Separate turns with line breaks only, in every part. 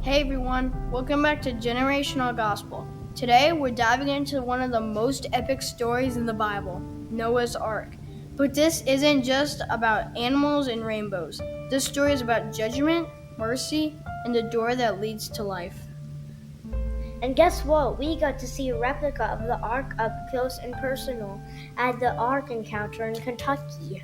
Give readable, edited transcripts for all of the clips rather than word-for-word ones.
Hey everyone, welcome back to Generational Gospel. Today we're diving into one of the most epic stories in the Bible, Noah's Ark. But this isn't just about animals and rainbows. This story is about judgment, mercy, and the door that leads to life.
And guess what? We got to see a replica of the Ark up close and personal at the Ark Encounter in Kentucky.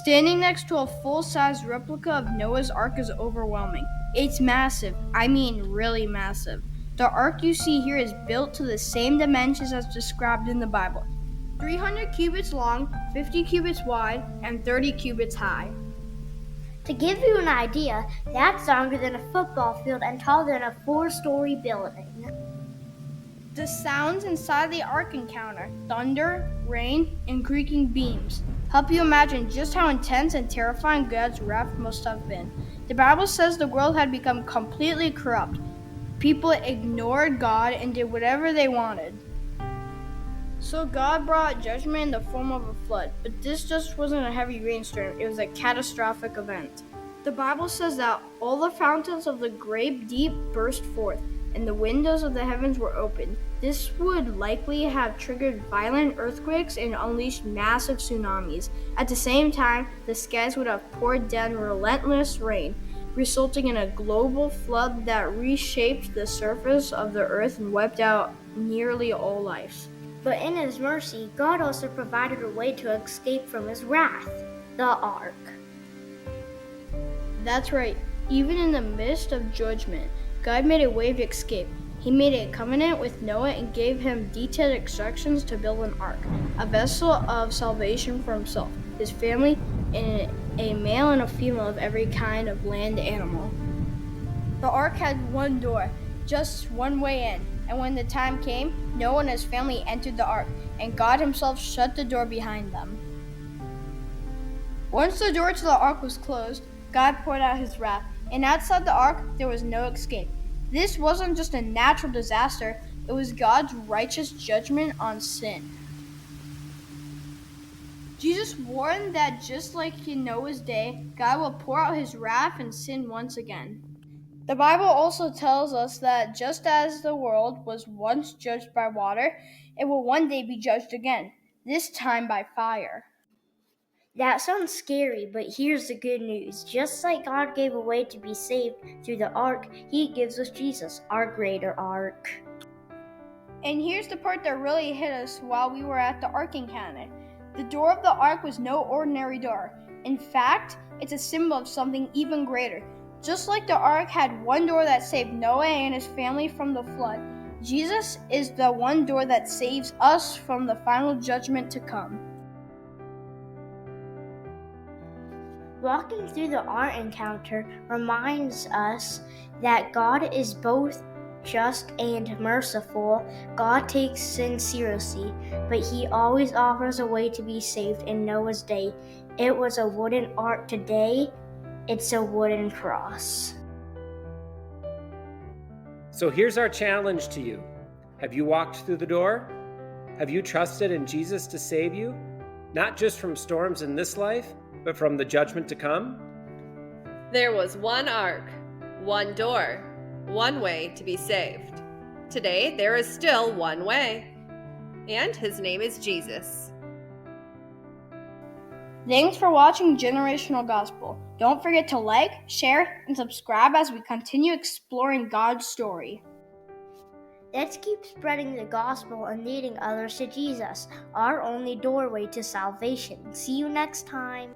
Standing next to a full-size replica of Noah's Ark is overwhelming. It's massive. I mean really massive. The ark you see here is built to the same dimensions as described in the Bible. 300 cubits long, 50 cubits wide, and 30 cubits high.
To give you an idea, that's longer than a football field and taller than a 4-story building.
The sounds inside the Ark Encounter, thunder, rain, and creaking beams, help you imagine just how intense and terrifying God's wrath must have been. The Bible says the world had become completely corrupt. People ignored God and did whatever they wanted. So God brought judgment in the form of a flood, but this just wasn't a heavy rainstorm, it was a catastrophic event. The Bible says that all the fountains of the great deep burst forth, and the windows of the heavens were opened. This would likely have triggered violent earthquakes and unleashed massive tsunamis. At the same time, the skies would have poured down relentless rain, resulting in a global flood that reshaped the surface of the earth and wiped out nearly all life.
But in His mercy, God also provided a way to escape from His wrath, the Ark.
That's right. Even in the midst of judgment, God made a way of escape. He made a covenant with Noah and gave him detailed instructions to build an ark, a vessel of salvation for himself, his family, and a male and a female of every kind of land animal. The ark had one door, just one way in, and when the time came, Noah and his family entered the ark, and God himself shut the door behind them. Once the door to the ark was closed, God poured out his wrath, and outside the ark there was no escape. This wasn't just a natural disaster, it was God's righteous judgment on sin. Jesus warned that just like in Noah's day, God will pour out his wrath and sin once again. The Bible also tells us that just as the world was once judged by water, it will one day be judged again, this time by fire.
That sounds scary, but here's the good news. Just like God gave a way to be saved through the Ark, He gives us Jesus, our greater Ark.
And here's the part that really hit us while we were at the Ark Encounter. The door of the Ark was no ordinary door. In fact, it's a symbol of something even greater. Just like the Ark had one door that saved Noah and his family from the flood, Jesus is the one door that saves us from the final judgment to come.
Walking through the Ark Encounter reminds us that God is both just and merciful. God takes sin seriously, but He always offers a way to be saved. In Noah's day, it was a wooden ark. Today, it's a wooden cross.
So here's our challenge to you. Have you walked through the door? Have you trusted in Jesus to save you? Not just from storms in this life, but from the judgment to come?
There was one ark, one door, one way to be saved. Today, there is still one way, and his name is Jesus.
Thanks for watching Generational Gospel. Don't forget to like, share, and subscribe as we continue exploring God's story.
Let's keep spreading the gospel and leading others to Jesus, our only doorway to salvation. See you next time.